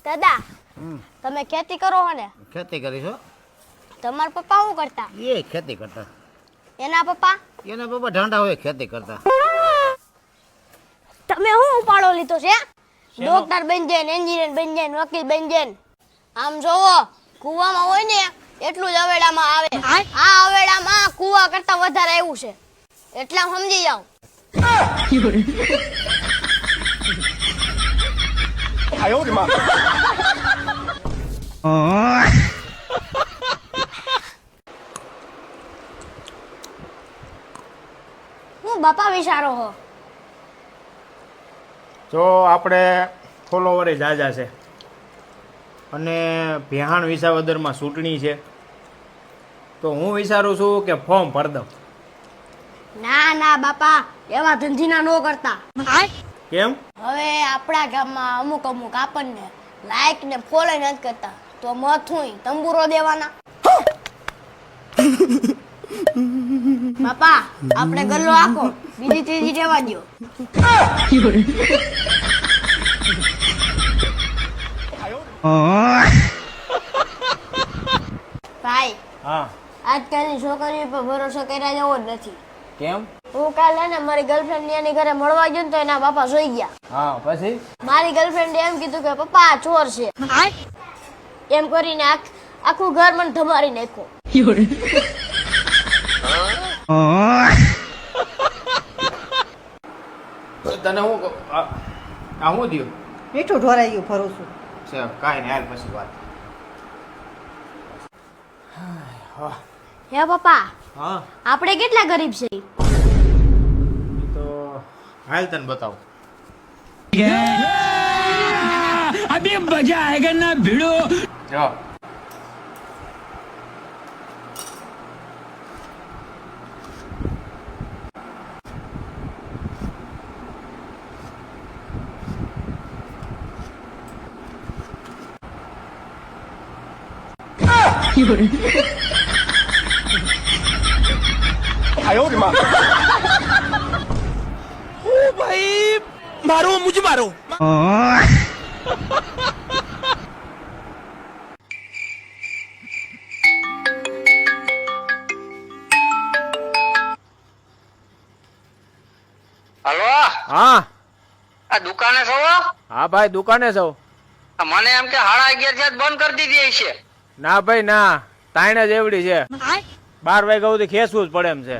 દાદા તમે ખેતી કરો હો ને? ખેતી કરી છો? તમારા પપ્પા શું કરતા? એ ખેતી કરતા. એના પપ્પા ઢાંડા હોય ખેતી કરતા. તમે શું ઉપાડો લીધો છે? ડોક્ટર બની જાય, એન્જિનિયર બની જાય, વકીલ બની જાય. આમ જોવો, કુવામાં હોય ને એટલું જ અવેડામાં આવે. આ અવેડામાં કુવા કરતા વધારે આવ્યું છે, એટલે સમજી જાઓ. હું બાપા વિચારો હો? જો આપણે ફોલોવર જાજા છે અને ભિહાણ વિસાવદરમાં ચૂંટણી છે, તો હું વિચારું છું કે ફોર્મ ભર દઉં. ના ના બાપા, એવા ધંધીના નો કરતા. કેમ? હવે આપણા ગામમાં અમુક અમુક આપણને લાઈક ને ફોલો નથી કરતા, તો મત હું તંબુરો દેવાના. બાપા આપણે ગલ્લો આખો બીજી ત્રીજી દેવા દો. ભાઈ હા. આજકાલની છોકરીઓ પર ભરોસો કર્યા જેવો જ નથી. કેમ? હું કાલે ને મારી ગર્લફ્રેન્ડ ની એની ઘરે મળવા ગયો ને તો એના બાપા જોઈ ગયા. હા, પછી મારી ગર્લફ્રેન્ડે એમ કીધું કે પપ્પા આ ચોર છે. એમ કરીને આખું ઘર મને ધમારી નાખ્યું. તને હું આ શું થયું? મીઠું ઢોરાઈ ગયું ફરું છું. છે કાંઈ નહીં, હાલ પછી વાત. હે પપ્પા, હા, આપણે કેટલા ગરીબ છે? તો હાલ તને બતાવું. अभी मजा आएगा ना भिड़ो. જો भाई मारो मुझे मारो. હલો, હા. આ દુકાને છો? હા ભાઈ, દુકાને છો? મને એમ કે 11:30 છે બંધ કરી દીધી છે. ના ભાઈ ના, તાણે જ એવડી છે. 12 વાગ્યા સુધી ખેંચવું જ પડે એમ છે.